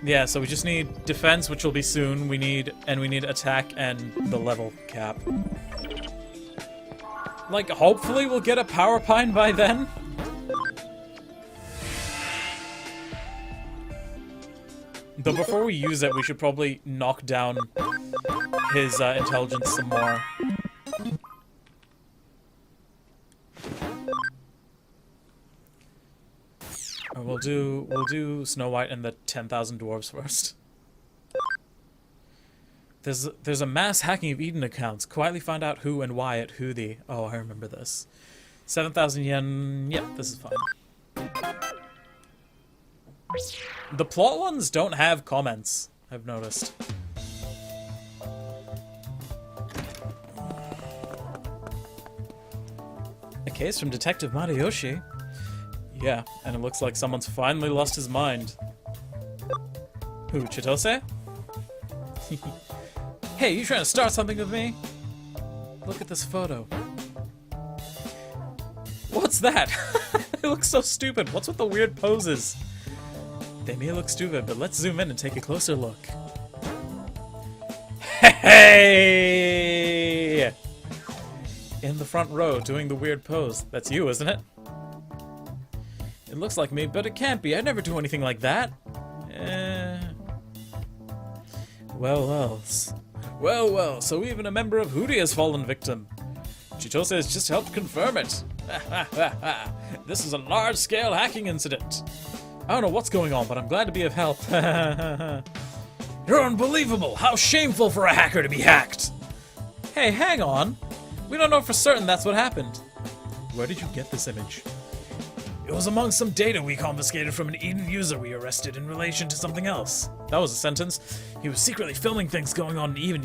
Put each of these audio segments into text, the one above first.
Yeah, so we just need defense, which will be soon. We need attack and the level cap. Like, hopefully we'll get a power pine by then. Though before we use it, we should probably knock down his intelligence some more. We'll do Snow White and the 10,000 dwarves first. There's a mass hacking of Eden accounts. Quietly find out who and why at Hoothie. Oh, I remember this. 7,000 yen. Yep, this is fine. The plot ones don't have comments, I've noticed. A case from Detective Matayoshi. Yeah, and it looks like someone's finally lost his mind. Who, Chitose? Hey, you trying to start something with me? Look at this photo. What's that? It looks so stupid. What's with the weird poses? They may look stupid, but let's zoom in and take a closer look. Hey! In the front row, doing the weird pose. That's you, isn't it? It looks like me, but it can't be. I never do anything like that. Well, so even a member of Hootie has fallen victim. Chitose has just helped confirm it. This is a large-scale hacking incident. I don't know what's going on, but I'm glad to be of help. You're unbelievable! How shameful for a hacker to be hacked! Hey, hang on. We don't know for certain that's what happened. Where did you get this image? It was among some data we confiscated from an Eden user we arrested in relation to something else. That was a sentence. He was secretly filming things going on in Eden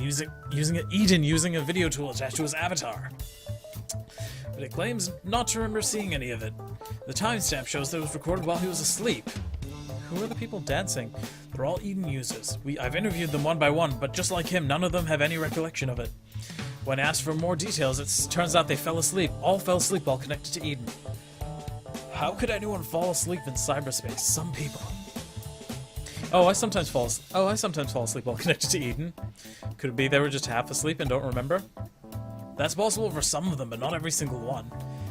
using a video tool attached to his avatar. But it claims not to remember seeing any of it. The timestamp shows that it was recorded while he was asleep. Who are the people dancing? They're all Eden users. I've interviewed them one by one, but just like him, none of them have any recollection of it. When asked for more details, it turns out they fell asleep. All fell asleep while connected to Eden. How could anyone fall asleep in cyberspace? Some people. I sometimes fall asleep while connected to Eden. Could it be they were just half asleep and don't remember? That's possible for some of them, but not every single one.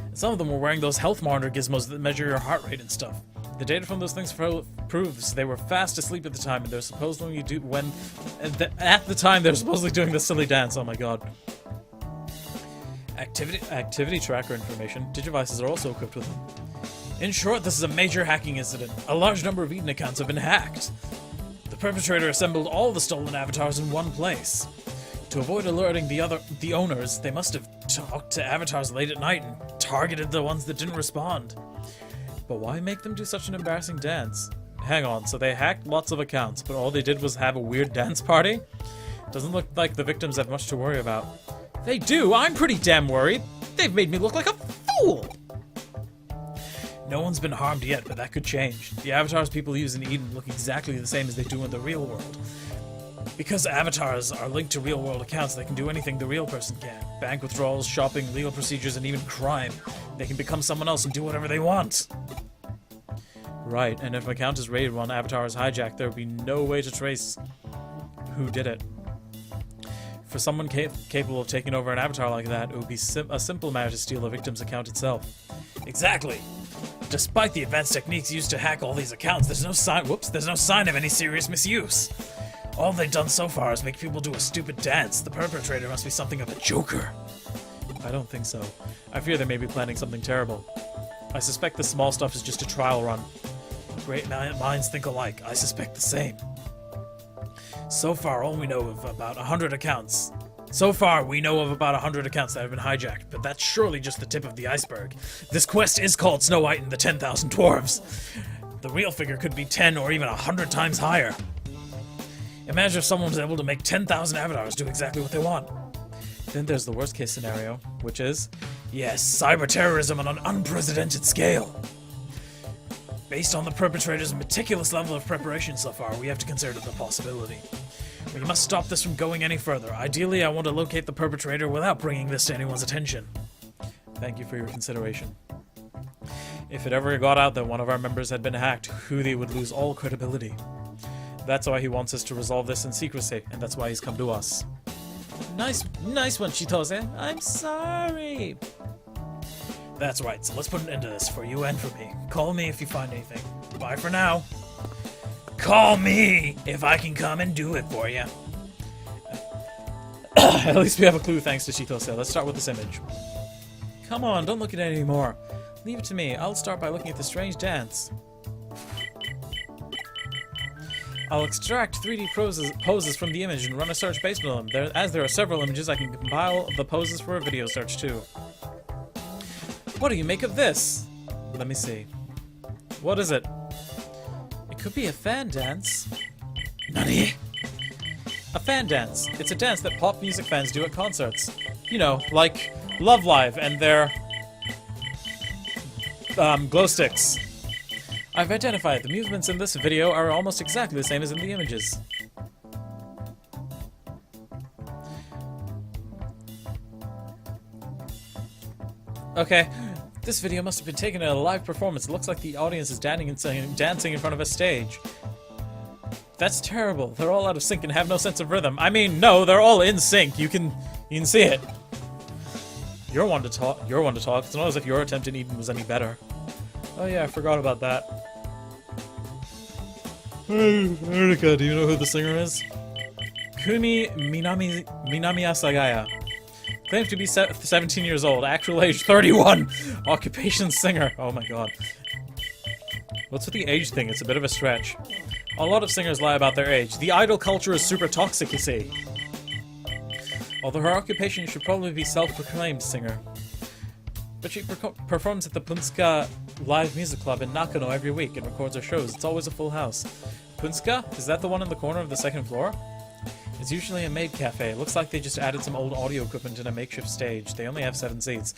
And some of them were wearing those health monitor gizmos that measure your heart rate and stuff. The data from those things proves they were fast asleep at the time, and they're supposedly at the time they're supposedly doing this silly dance. Oh my god. Activity tracker information. Digivices are also equipped with them. In short, this is a major hacking incident. A large number of Eden accounts have been hacked. The perpetrator assembled all the stolen avatars in one place. To avoid alerting the owners, they must have talked to avatars late at night and targeted the ones that didn't respond. But why make them do such an embarrassing dance? Hang on, so they hacked lots of accounts, but all they did was have a weird dance party? Doesn't look like the victims have much to worry about. They do! I'm pretty damn worried! They've made me look like a fool! No one's been harmed yet, but that could change. The avatars people use in Eden look exactly the same as they do in the real world. Because avatars are linked to real-world accounts, they can do anything the real person can. Bank withdrawals, shopping, legal procedures, and even crime. They can become someone else and do whatever they want. Right, and if an account is raided while an avatar is hijacked, there would be no way to trace who did it. For someone capable of taking over an avatar like that, it would be a simple matter to steal the victim's account itself. Exactly. Despite the advanced techniques used to hack all these accounts, there's no sign of any serious misuse. All they've done so far is make people do a stupid dance. The perpetrator must be something of a joker. I don't think so. I fear they may be planning something terrible. I suspect the small stuff is just a trial run. Great minds think alike. I suspect the same. So far, we know of about 100 accounts that have been hijacked, but that's surely just the tip of the iceberg. This quest is called Snow White and the 10,000 Dwarves. The real figure could be 10 or even 100 times higher. Imagine if someone was able to make 10,000 avatars do exactly what they want. Then there's the worst case scenario, which is, yes, cyber terrorism on an unprecedented scale. Based on the perpetrator's meticulous level of preparation so far, we have to consider the possibility. We must stop this from going any further. Ideally, I want to locate the perpetrator without bringing this to anyone's attention. Thank you for your consideration. If it ever got out that one of our members had been hacked, Hoothie would lose all credibility. That's why he wants us to resolve this in secrecy, and that's why he's come to us. Nice one, Chitose. I'm sorry. That's right, so let's put an end to this for you and for me. Call me if you find anything. Bye for now. Call me if I can come and do it for you. At least we have a clue thanks to Chitose. Let's start with this image. Come on, don't look at it anymore. Leave it to me. I'll start by looking at the strange dance. I'll extract 3D poses from the image and run a search based on them. As there are several images, I can compile the poses for a video search too. What do you make of this? Let me see. What is it? It could be a fan dance. Nani? A fan dance. It's a dance that pop music fans do at concerts. You know, like Love Live and their glow sticks. I've identified the movements in this video are almost exactly the same as in the images. Okay, this video must have been taken at a live performance. It looks like the audience is dancing in front of a stage. That's terrible. They're all out of sync and have no sense of rhythm. I mean, no, they're all in sync. You can see it. You're one to talk. It's not as if your attempt at Eden was any better. Oh yeah, I forgot about that. Erika, do you know who the singer is? Kumi Minami-Asagaya. Claims to be 17 years old. Actual age 31. Occupation singer. Oh my god. What's with the age thing? It's a bit of a stretch. A lot of singers lie about their age. The idol culture is super toxic, you see. Although her occupation should probably be self-proclaimed singer. But she performs at the Punska Live Music Club in Nakano every week and records her shows. It's always a full house. Punska? Is that the one in the corner of the second floor? It's usually a maid cafe. It looks like they just added some old audio equipment in a makeshift stage. They only have 7 seats.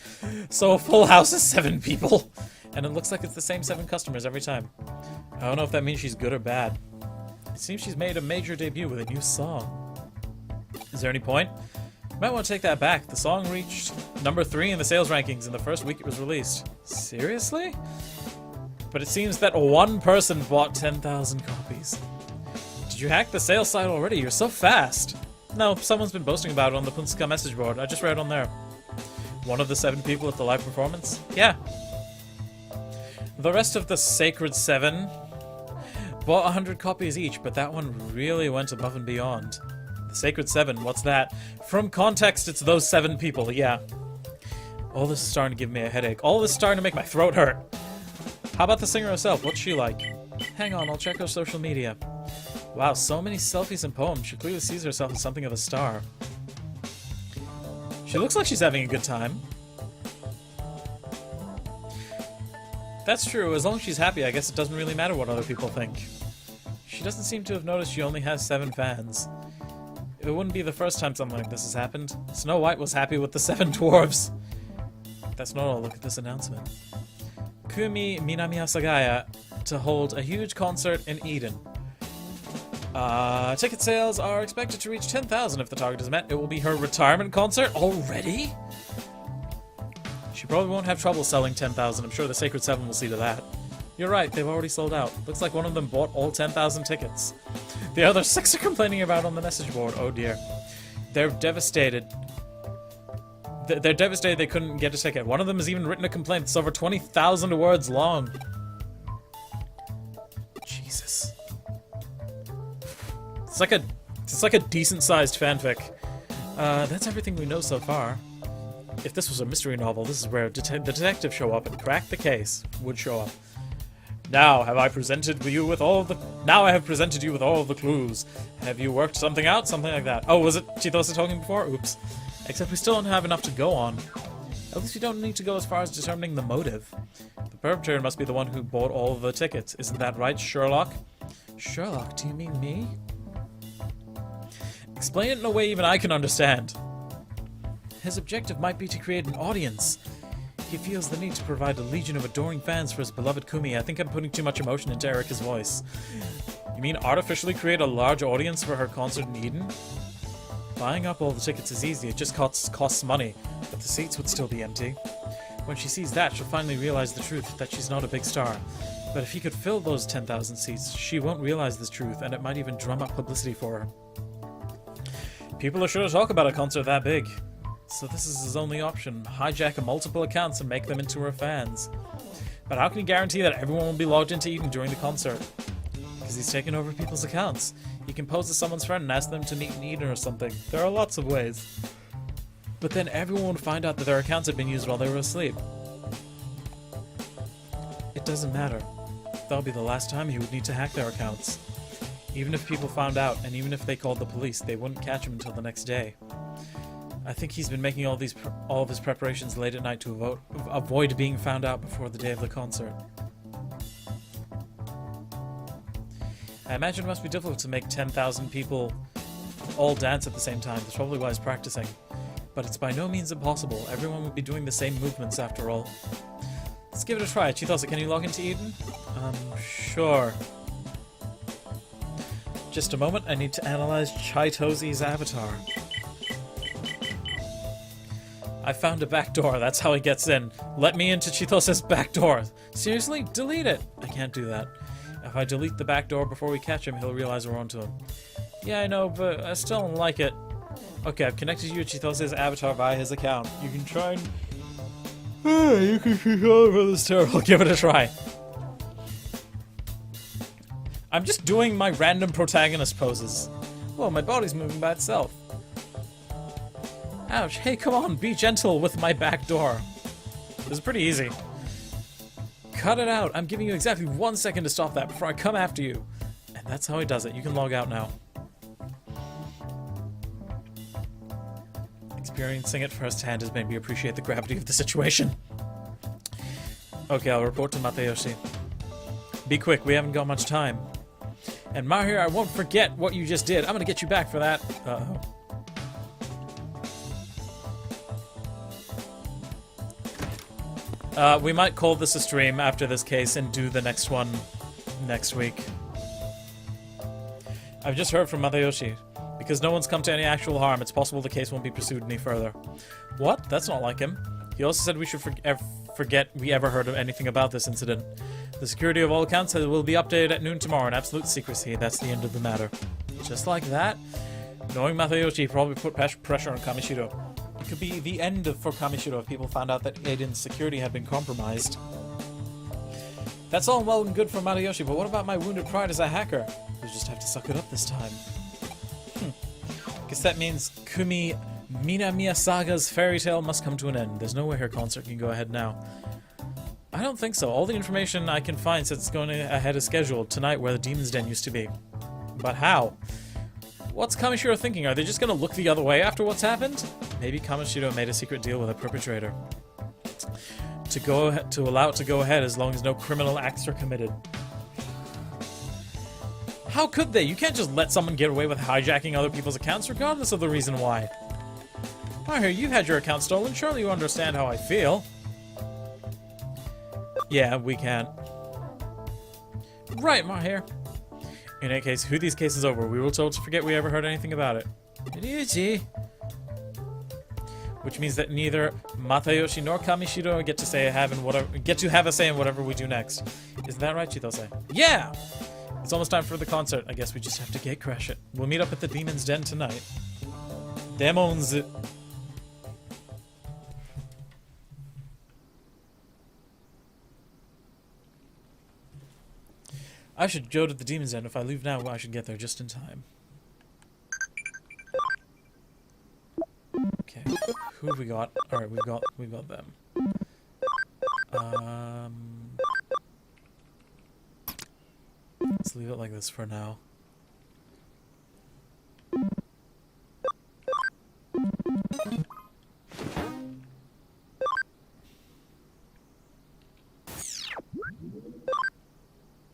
So a full house is 7 people. And it looks like it's the same 7 customers every time. I don't know if that means she's good or bad. It seems she's made a major debut with a new song. Is there any point? Might want to take that back. The song reached number 3 in the sales rankings in the first week it was released. Seriously? But it seems that one person bought 10,000 copies. Did you hack the sales site already? You're so fast. No, someone's been boasting about it on the Punska message board. I just read on there. One of the 7 people at the live performance? Yeah. The rest of the Sacred 7 bought 100 copies each, but that one really went above and beyond. The Sacred 7, what's that? From context, it's those 7 people, yeah. All this is starting to give me a headache. All this is starting to make my throat hurt. How about the singer herself? What's she like? Hang on, I'll check her social media. Wow, so many selfies and poems. She clearly sees herself as something of a star. She looks like she's having a good time. That's true. As long as she's happy, I guess it doesn't really matter what other people think. She doesn't seem to have noticed she only has 7 fans. It wouldn't be the first time something like this has happened. Snow White was happy with the 7 dwarves. That's not all. Look at this announcement. Kumi Minami-Asagaya to hold a huge concert in Eden. Ticket sales are expected to reach 10,000 if the target is met. It will be her retirement concert already? She probably won't have trouble selling 10,000. I'm sure the Sacred 7 will see to that. You're right, they've already sold out. Looks like one of them bought all 10,000 tickets. The other 6 are complaining about on the message board. Oh dear. They're devastated. They're devastated they couldn't get a ticket. One of them has even written a complaint that's over 20,000 words long. Jesus. It's like a decent-sized fanfic. That's everything we know so far. If this was a mystery novel, this is where the detective show up and crack the case. Would show up. Now I have presented you with all of the clues. Have you worked something out? Something like that. Oh, was it Chitose talking before? Oops. Except we still don't have enough to go on. At least we don't need to go as far as determining the motive. The perpetrator must be the one who bought all of the tickets. Isn't that right, Sherlock? Sherlock, do you mean me? Explain it in a way even I can understand. His objective might be to create an audience. He feels the need to provide a legion of adoring fans for his beloved Kumi. I think I'm putting too much emotion into Erika's voice. You mean artificially create a large audience for her concert in Eden? Buying up all the tickets is easy, it just costs money, but the seats would still be empty. When she sees that, she'll finally realize the truth, that she's not a big star. But if he could fill those 10,000 seats, she won't realize this truth, and it might even drum up publicity for her. People are sure to talk about a concert that big. So this is his only option. Hijack multiple accounts and make them into her fans. But how can he guarantee that everyone will be logged into Eden during the concert? Because he's taken over people's accounts. He can pose as someone's friend and ask them to meet in Eden or something. There are lots of ways. But then everyone would find out that their accounts had been used while they were asleep. It doesn't matter. That'll be the last time he would need to hack their accounts. Even if people found out, and even if they called the police, they wouldn't catch him until the next day. I think he's been making all of his preparations late at night to avoid being found out before the day of the concert. I imagine it must be difficult to make 10,000 people all dance at the same time. That's probably why he's practicing. But it's by no means impossible. Everyone would be doing the same movements after all. Let's give it a try. Chitose, can you log into Eden? Sure. Just a moment, I need to analyze Chitose's avatar. I found a back door, that's how he gets in. Let me into Chitose's back door. Seriously? Delete it! I can't do that. If I delete the back door before we catch him, he'll realize we're onto him. Yeah, I know, but I still don't like it. Okay, I've connected you to Chitose's avatar via his account. You can try and... you can control it from this terrible. Give it a try. I'm just doing my random protagonist poses. Whoa, my body's moving by itself. Ouch, hey, come on, be gentle with my back door. This is pretty easy. Cut it out. I'm giving you exactly 1 second to stop that before I come after you. And that's how he does it. You can log out now. Experiencing it firsthand has made me appreciate the gravity of the situation. Okay, I'll report to Matayoshi. Be quick, we haven't got much time. And Mahir, I won't forget what you just did. I'm gonna get you back for that. Uh-oh. We might call this a stream after this case and do the next one next week. I've just heard from Matayoshi. Because no one's come to any actual harm, it's possible the case won't be pursued any further. What? That's not like him. He also said we should forget we ever heard of anything about this incident. The security of all accounts will be updated at noon tomorrow in absolute secrecy. That's the end of the matter. Just like that? Knowing Matayoshi probably put pressure on Kamishiro. It could be the end for Kamishiro if people found out that Aiden's security had been compromised. That's all well and good for Matayoshi, but what about my wounded pride as a hacker? We'll just have to suck it up this time. Guess that means Kumi Minamiya Saga's fairy tale must come to an end. There's no way her concert can go ahead now. I don't think so. All the information I can find says it's going ahead as scheduled, tonight where the Demon's Den used to be. But how? What's Kamishiro thinking? Are they just gonna look the other way after what's happened? Maybe Kamishiro made a secret deal with a perpetrator. To allow it to go ahead as long as no criminal acts are committed. How could they? You can't just let someone get away with hijacking other people's accounts regardless of the reason why. Mahir, you've had your account stolen. Surely you understand how I feel. Yeah, we can't. Right, Mahir. In any case, who these cases over? We were told to forget we ever heard anything about it. Ryuji. Which means that neither Matayoshi nor Kamishiro get to have a say in whatever we do next. Isn't that right, Chitose? Yeah! It's almost time for the concert. I guess we just have to gate crash it. We'll meet up at the Demon's Den tonight. Demons. I should go to the Demon's Den. If I leave now, I should get there just in time. Okay. Who have we got? Alright, we've got them. Let's leave it like this for now.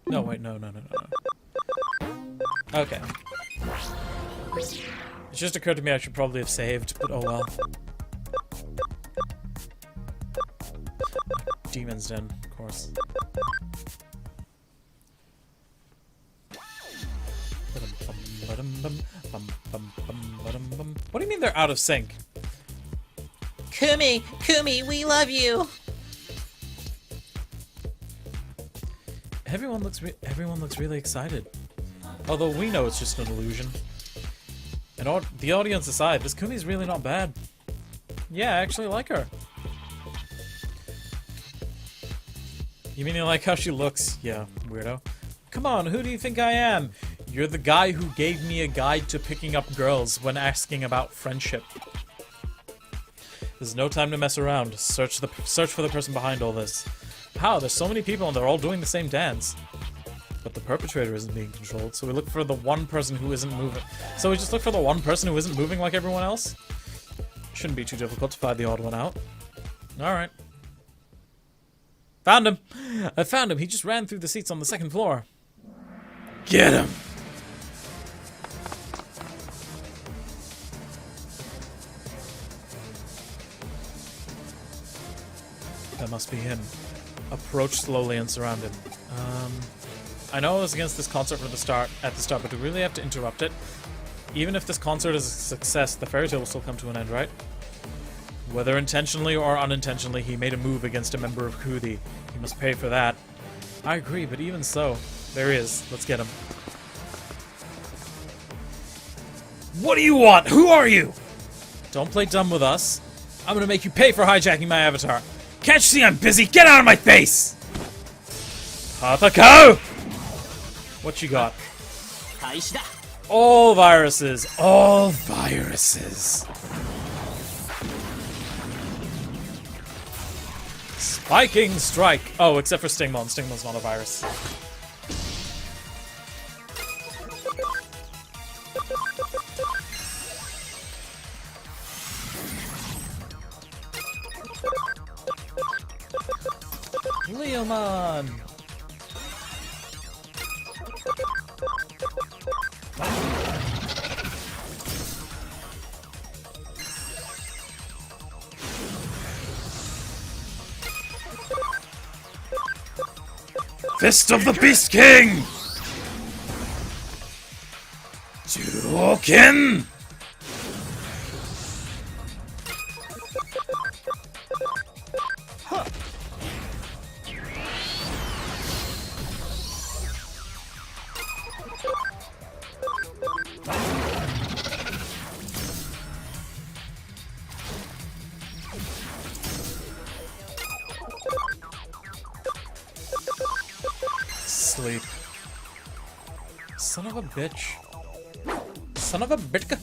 No, wait, no. Okay. It just occurred to me I should probably have saved, but oh well. Demon's Den, of course. What do you mean they're out of sync? Kumi, we love you. Everyone looks really excited. Although we know it's just an illusion. And the audience aside, this Kumi's really not bad. Yeah, I actually like her. You mean you like how she looks? Yeah, weirdo. Come on, who do you think I am? You're the guy who gave me a guide to picking up girls when asking about friendship. There's no time to mess around. Search for the person behind all this. How? There's so many people and they're all doing the same dance. But the perpetrator isn't being controlled, so we look for the one person who isn't moving. So we just look for the one person who isn't moving like everyone else? Shouldn't be too difficult to find the odd one out. Alright. Found him! I found him! He just ran through the seats on the second floor. Get him! That must be him. Approach slowly and surround him. I know I was against this concert at the start, but do we really have to interrupt it? Even if this concert is a success, the fairy tale will still come to an end, right? Whether intentionally or unintentionally, he made a move against a member of Kudi. He must pay for that. I agree, but even so, there he is. Let's get him. What do you want? Who are you? Don't play dumb with us. I'm gonna make you pay for hijacking my avatar. Can't you see I'm busy? Get out of my face! Hatako! What you got? All viruses. All viruses. Spiking strike. Oh, except for Stingmon. Stingmon's not a virus. Leomon! Fist of the Beast King! Juoken! Sleep. Son of a bitch. Son of a bitch.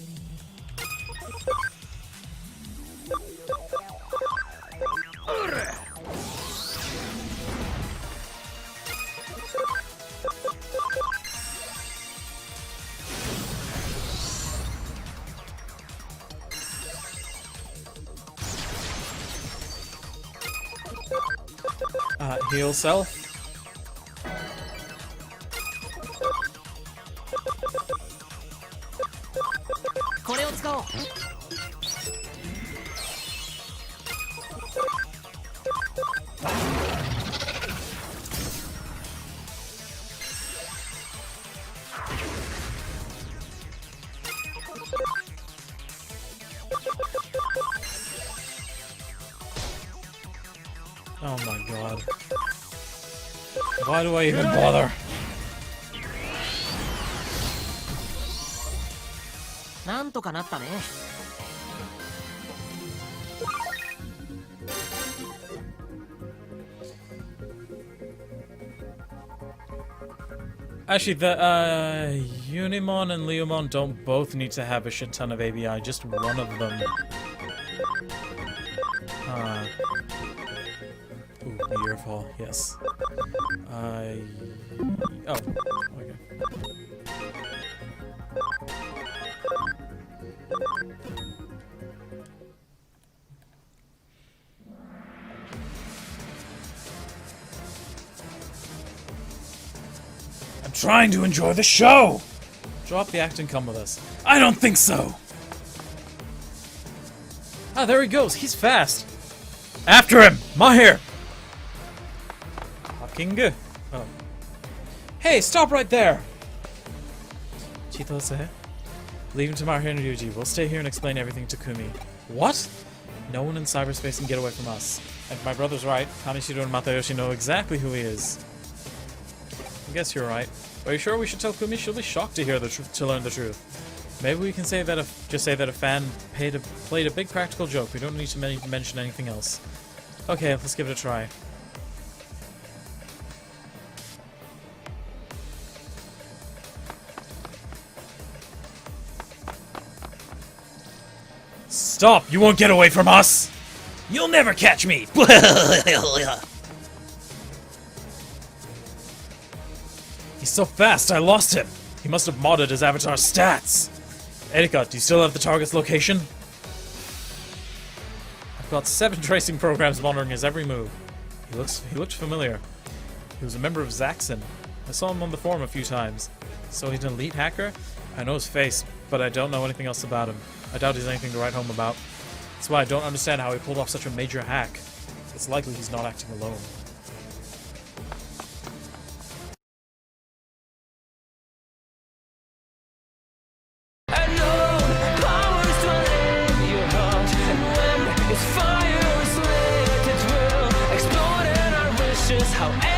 Heal self. Oh my god. Why do I even bother? Actually, the Unimon and Leomon don't both need to have a shit ton of ABI, just one of them. Ooh, Meteor Fall, yes. Oh, okay. I'm trying to enjoy the show! Drop the act and come with us. I don't think so! Ah, there he goes. He's fast. After him! Mahir! Fucking good. Oh. Hey, stop right there! Chitose? Leave him to Mahir and Ryuji. We'll stay here and explain everything to Kumi. What? No one in cyberspace can get away from us. If my brother's right, Kaneshiro and Matayoshi know exactly who he is. I guess you're right. Are you sure we should tell Kumi? She'll be shocked to hear to learn the truth. Maybe we can say that just say that a fan played a big practical joke. We don't need to mention anything else. Okay, let's give it a try. Stop! You won't get away from us! You'll never catch me! He's so fast, I lost him! He must have modded his avatar's stats! Erika, do you still have the target's location? I've got 7 tracing programs monitoring his every move. He looked familiar. He was a member of Zaxxon. I saw him on the forum a few times. So he's an elite hacker? I know his face, but I don't know anything else about him. I doubt he's anything to write home about. That's why I don't understand how he pulled off such a major hack. It's likely he's not acting alone. How